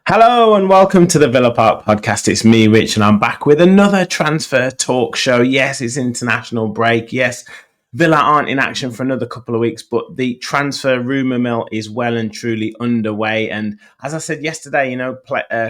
Hello and welcome to the Villa Park podcast. It's me, Rich, and I'm back with another transfer talk show. Yes, it's international break. Yes, Villa aren't in action for another couple of weeks, but the transfer rumour mill is well and truly underway. And as I said yesterday,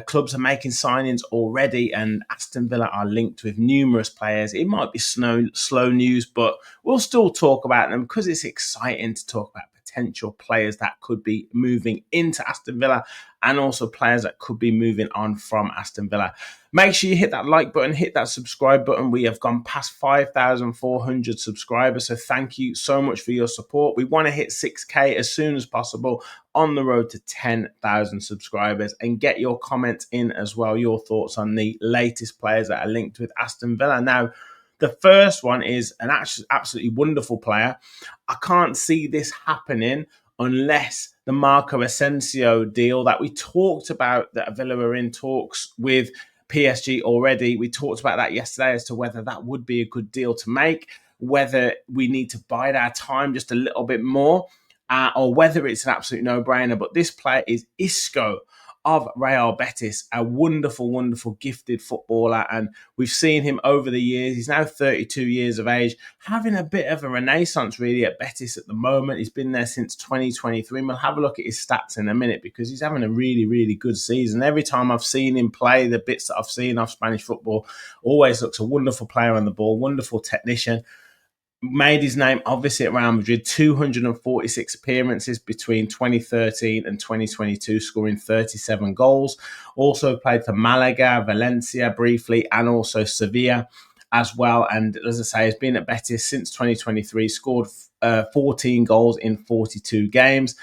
clubs are making signings already, and Aston Villa are linked with numerous players. It might be slow news, but we'll still talk about them because it's exciting to talk about potential players that could be moving into Aston Villa and also players that could be moving on from Aston Villa. Make sure you hit that like button, hit that subscribe button. We have gone past 5,400 subscribers, so thank you so much for your support. We want to hit 6K as soon as possible on the road to 10,000 subscribers, and get your comments in as well, your thoughts on the latest players that are linked with Aston Villa. Now, the first one is an absolutely wonderful player. I can't see this happening unless the Marco Asensio deal that we talked about, that Villa were in talks with PSG already. We talked about that yesterday as to whether that would be a good deal to make, whether we need to bide our time just a little bit more, or whether it's an absolute no-brainer. But this player is Isco of Real Betis, a wonderful, wonderful, gifted footballer. And we've seen him over the years. He's now 32 years of age, having a bit of a renaissance really at Betis at the moment. He's been there since 2023. And we'll have a look at his stats in a minute because he's having a really, really good season. Every time I've seen him play, the bits that I've seen of Spanish football, always looks a wonderful player on the ball, wonderful technician. Made his name, obviously, at Real Madrid, 246 appearances between 2013 and 2022, scoring 37 goals. Also played for Malaga, Valencia briefly, and also Sevilla as well. And as I say, has been at Betis since 2023, scored 14 goals in 42 games,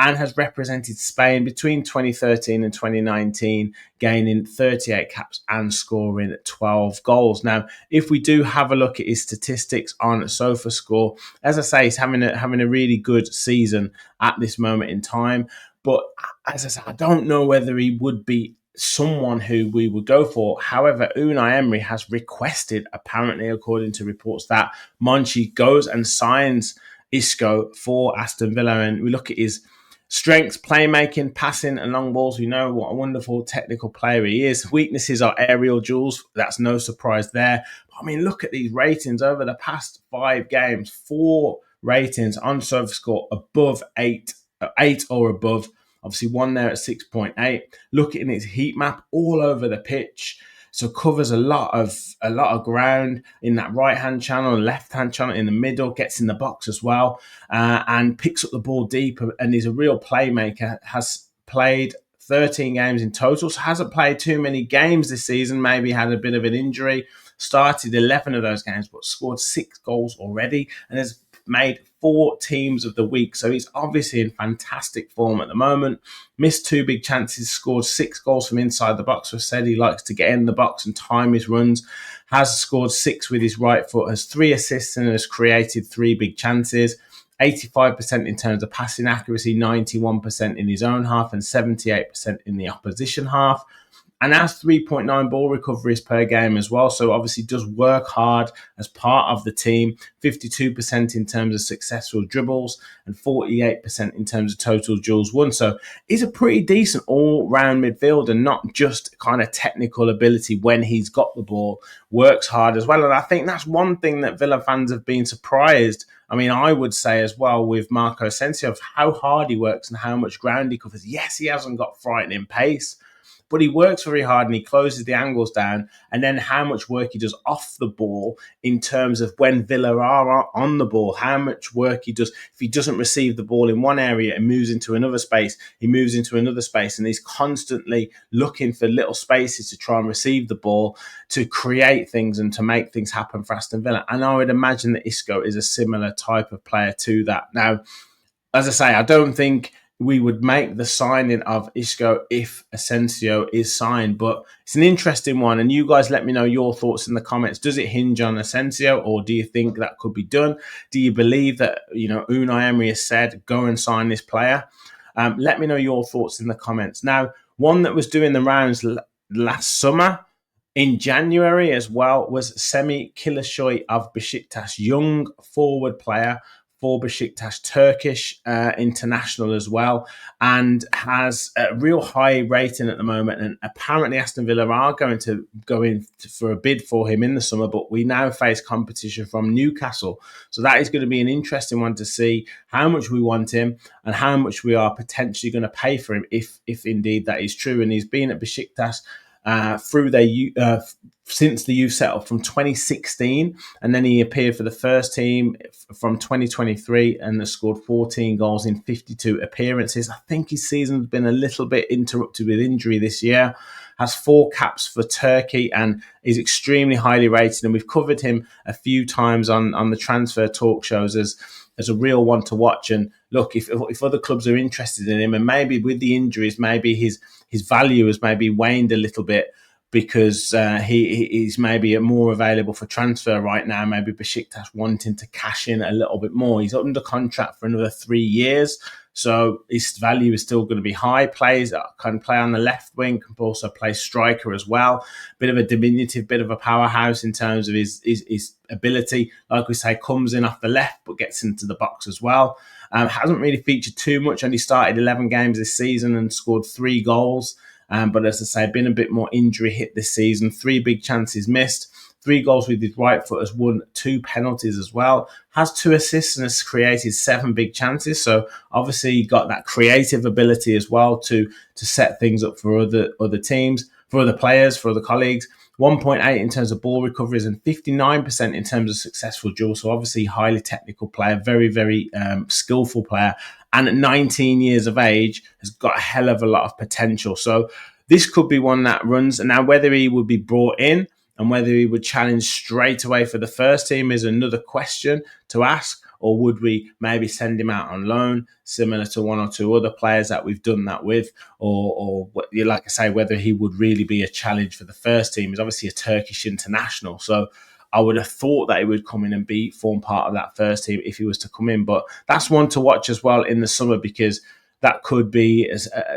and has represented Spain between 2013 and 2019, gaining 38 caps and scoring 12 goals. Now, if we do have a look at his statistics on SofaScore, as I say, he's having a really good season at this moment in time. But as I say, I don't know whether he would be someone who we would go for. However, Unai Emery has requested, apparently, according to reports, that Monchi goes and signs Isco for Aston Villa. And we look at his strengths, playmaking, passing, and long balls. We know what a wonderful technical player he is. Weaknesses are aerial duels. That's no surprise there. But, I mean, look at these ratings over the past 5 games. 4 ratings on SofaScore above 8 or above. Obviously, one there at 6.8. Looking at his heat map all over the pitch. So covers a lot of ground in that right-hand channel and left-hand channel in the middle, gets in the box as well, and picks up the ball deep, and is a real playmaker. Has played 13 games in total, so hasn't played too many games this season, maybe had a bit of an injury, started 11 of those games, but scored 6 goals already, and has made 4 teams of the week. So he's obviously in fantastic form at the moment. Missed 2 big chances, scored 6 goals from inside the box. So said he likes to get in the box and time his runs. Has scored 6 with his right foot, has 3 assists and has created 3 big chances. 85% in terms of passing accuracy, 91% in his own half and 78% in the opposition half. And has 3.9 ball recoveries per game as well. So obviously does work hard as part of the team. 52% in terms of successful dribbles and 48% in terms of total duels won. So he's a pretty decent all-round midfielder, not just kind of technical ability when he's got the ball. Works hard as well. And I think that's one thing that Villa fans have been surprised. I mean, I would say as well with Marco Asensio of how hard he works and how much ground he covers. Yes, he hasn't got frightening pace, but he works very hard and he closes the angles down. And then how much work he does off the ball in terms of when Villa are on the ball, how much work he does. If he doesn't receive the ball in one area and moves into another space, he moves into another space, and he's constantly looking for little spaces to try and receive the ball, to create things and to make things happen for Aston Villa. And I would imagine that Isco is a similar type of player to that. Now, as I say, I don't think we would make the signing of Isco if Asensio is signed, but it's an interesting one. And you guys let me know your thoughts in the comments. Does it hinge on Asensio, or do you think that could be done? Do you believe that, Unai Emery has said, go and sign this player? Let me know your thoughts in the comments. Now, one that was doing the rounds last summer, in January as well, was Semih Kilicsoy of Besiktas, young forward player for Besiktas, Turkish international as well, and has a real high rating at the moment. And apparently Aston Villa are going to go in for a bid for him in the summer, but we now face competition from Newcastle. So that is going to be an interesting one to see how much we want him and how much we are potentially going to pay for him if indeed that is true. And he's been at Besiktas through their since the youth setup from 2016, and then he appeared for the first team from 2023 and has scored 14 goals in 52 appearances. I think his season's been a little bit interrupted with injury this year. Has 4 caps for Turkey and is extremely highly rated. And we've covered him a few times on the transfer talk shows as a real one to watch. And look, if other clubs are interested in him, and maybe with the injuries, maybe his value has maybe waned a little bit, because he's maybe more available for transfer right now. Maybe Besiktas wanting to cash in a little bit more. He's under contract for another 3 years, so his value is still going to be high. Players can play on the left wing, can also play striker as well. Bit of a diminutive, bit of a powerhouse in terms of his ability. Like we say, comes in off the left, but gets into the box as well. Hasn't really featured too much. Only started 11 games this season and scored 3 goals. But as I say, been a bit more injury hit this season. 3 big chances missed, 3 goals with his right foot, has won 2 penalties as well, has 2 assists and has created 7 big chances. So obviously he got that creative ability as well to set things up for other teams, for other players, for other colleagues. 1.8 in terms of ball recoveries and 59% in terms of successful duels. So obviously highly technical player, very, very skillful player. And at 19 years of age, has got a hell of a lot of potential. So this could be one that runs. And now whether he would be brought in and whether he would challenge straight away for the first team is another question to ask. Or would we maybe send him out on loan, similar to 1 or 2 other players that we've done that with? Or like I say, whether he would really be a challenge for the first team. He's obviously a Turkish international. So I would have thought that he would come in and form part of that first team if he was to come in. But that's one to watch as well in the summer, because that could be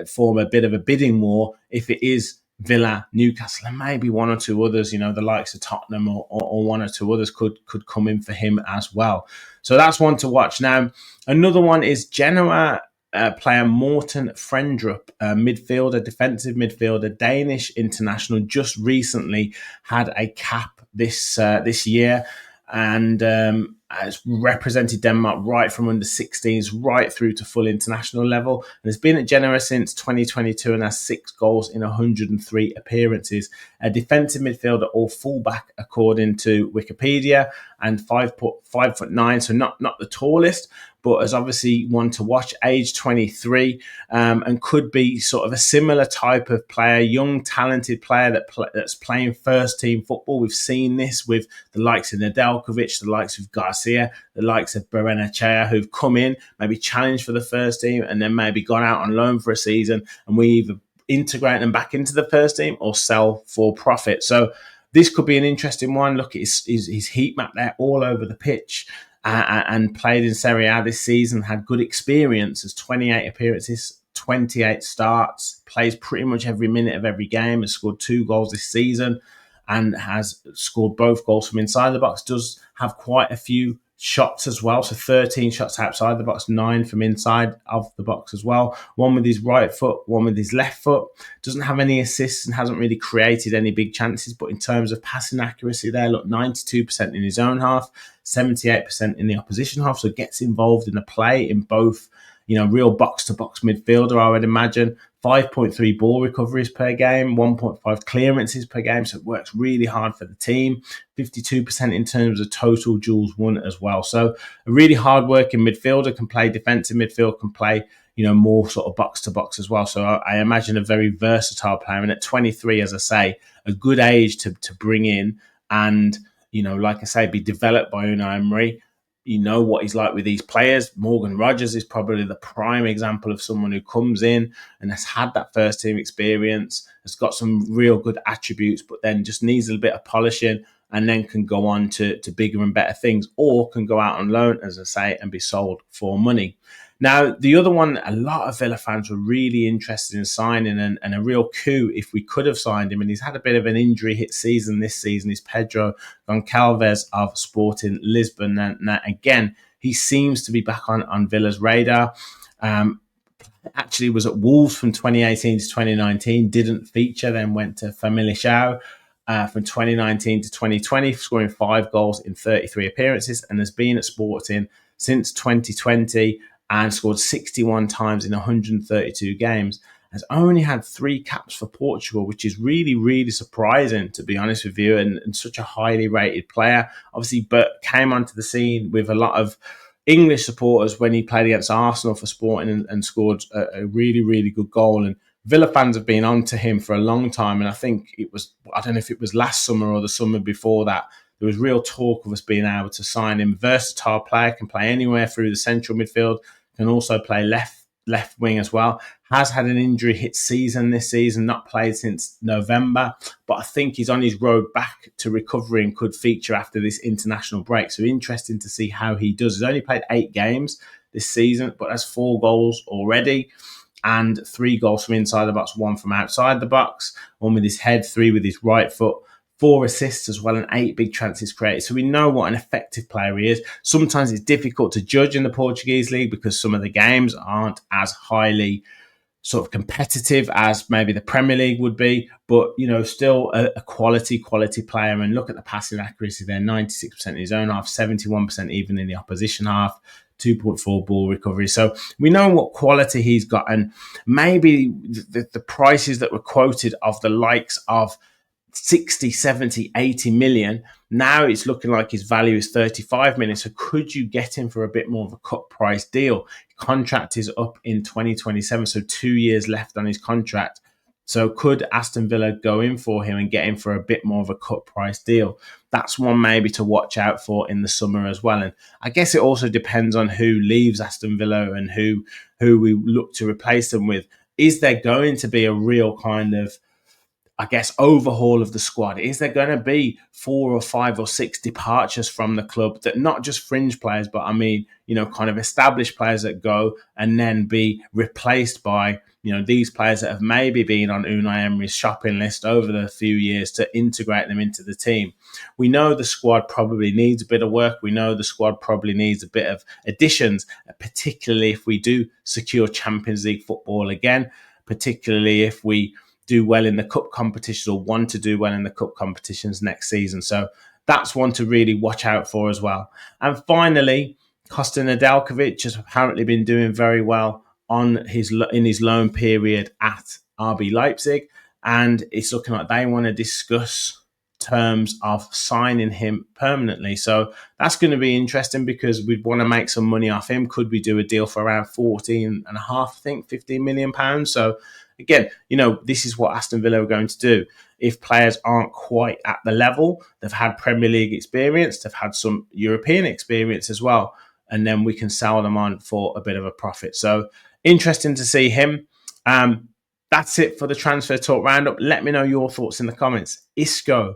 form a bit of a bidding war if it is Villa, Newcastle, and maybe 1 or 2 others, the likes of Tottenham or 1 or 2 others could come in for him as well. So that's one to watch. Now, another one is Genoa player Morten Frendrup, midfielder, defensive midfielder, Danish international, just recently had a cap this year, and has represented Denmark right from under 16s right through to full international level, and has been at Genoa since 2022 and has 6 goals in 103 appearances. A defensive midfielder or fullback according to Wikipedia, and 5'9", so not the tallest, but is obviously one to watch, age 23, and could be sort of a similar type of player, young, talented player that's playing first-team football. We've seen this with the likes of Nedeljkovic, the likes of Garcia, the likes of Berenachea, who've come in, maybe challenged for the first team, and then maybe gone out on loan for a season, and we either integrate them back into the first team or sell for profit. So this could be an interesting one. Look at his heat map there all over the pitch. And played in Serie A this season, had good experience, as 28 appearances, 28 starts, plays pretty much every minute of every game, has scored 2 goals this season and has scored both goals from inside the box, does have quite a few shots as well, so 13 shots outside the box, 9 from inside of the box as well, 1 with his right foot, 1 with his left foot. Doesn't have any assists and hasn't really created any big chances, but in terms of passing accuracy there, look, 92% in his own half, 78% in the opposition half, so gets involved in the play in both, real box-to-box midfielder, I would imagine. 5.3 ball recoveries per game, 1.5 clearances per game. So it works really hard for the team. 52% in terms of total duels won as well. So a really hard-working midfielder, can play defensive midfield, can play more sort of box to box as well. So I imagine a very versatile player. And at 23, as I say, a good age to bring in and, like I say, be developed by Unai Emery. You know what he's like with these players. Morgan Rogers is probably the prime example of someone who comes in and has had that first team experience, has got some real good attributes, but then just needs a little bit of polishing and then can go on to bigger and better things, or can go out on loan, as I say, and be sold for money. Now, the other one, a lot of Villa fans were really interested in signing, and a real coup if we could have signed him, and he's had a bit of an injury hit season this season, is Pedro Goncalves of Sporting Lisbon. And again, he seems to be back on Villa's radar. Actually was at Wolves from 2018 to 2019, didn't feature, then went to Famalicão from 2019 to 2020, scoring 5 goals in 33 appearances, and has been at Sporting since 2020, and scored 61 times in 132 games. Has only had 3 caps for Portugal, which is really, really surprising, to be honest with you, and such a highly rated player. Obviously, but came onto the scene with a lot of English supporters when he played against Arsenal for Sporting and scored a really, really good goal. And Villa fans have been on to him for a long time. And I think I don't know if it was last summer or the summer before that, there was real talk of us being able to sign him. Versatile player, can play anywhere through the central midfield, can also play left wing as well. Has had an injury hit season this season, not played since November, but I think he's on his road back to recovery and could feature after this international break. So interesting to see how he does. He's only played 8 games this season, but has 4 goals already, and 3 goals from inside the box, 1 from outside the box, 1 with his head, 3 with his right foot, 4 assists as well, and 8 big chances created. So we know what an effective player he is. Sometimes it's difficult to judge in the Portuguese league because some of the games aren't as highly sort of competitive as maybe the Premier League would be, but still a quality player. And look at the passing accuracy there, 96% in his own half, 71% even in the opposition half, 2.4 ball recovery. So we know what quality he's got, and maybe the prices that were quoted of the likes of 60, 70, 80 million. Now it's looking like his value is 35 million. So could you get him for a bit more of a cut price deal? Contract is up in 2027, so 2 years left on his contract. So could Aston Villa go in for him and get him for a bit more of a cut price deal? That's one maybe to watch out for in the summer as well. And I guess it also depends on who leaves Aston Villa and who we look to replace them with. Is there going to be a real kind of, I guess, overhaul of the squad? Is there going to be 4 or 5 or 6 departures from the club, that not just fringe players, but I mean, kind of established players that go and then be replaced by, these players that have maybe been on Unai Emery's shopping list over the few years to integrate them into the team? We know the squad probably needs a bit of work. We know the squad probably needs a bit of additions, particularly if we do secure Champions League football again, particularly if we do well in the cup competitions or want to do well in the cup competitions next season. So that's one to really watch out for as well. And finally, Kostin Nedeljkovic has apparently been doing very well in his loan period at RB Leipzig, and it's looking like they want to discuss terms of signing him permanently. So that's going to be interesting because we'd want to make some money off him. Could we do a deal for around 14 and a half, I think, £15 million? So again, this is what Aston Villa are going to do. If players aren't quite at the level, they've had Premier League experience, they've had some European experience as well, and then we can sell them on for a bit of a profit. So interesting to see him. That's it for the transfer talk roundup. Let me know your thoughts in the comments. Isco,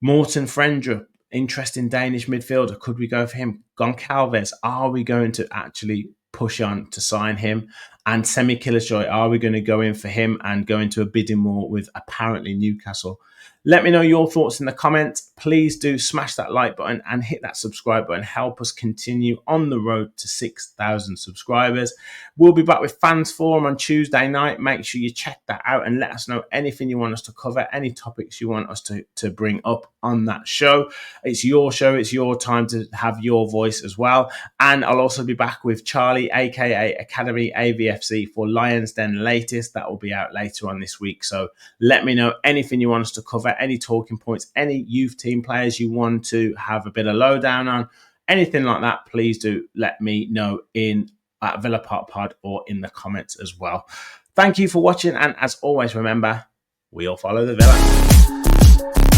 Morten Frendrup, interesting Danish midfielder. Could we go for him? Goncalves, are we going to actually push on to sign him? And Semih Kilicsoy, are we going to go in for him and go into a bidding war with apparently Newcastle? Let me know your thoughts in the comments. Please do smash that like button and hit that subscribe button. Help us continue on the road to 6,000 subscribers. We'll be back with Fans Forum on Tuesday night. Make sure you check that out and let us know anything you want us to cover, any topics you want us to bring up on that show. It's your show. It's your time to have your voice as well. And I'll also be back with Charlie, aka Academy AVFC, for Lions Den Latest. That will be out later on this week. So let me know anything you want us to cover, any talking points, any youth team players you want to have a bit of lowdown on, anything like that. Please do let me know in Villa Park Pod or in the comments as well. Thank you for watching. And as always, remember, we all follow the Villa.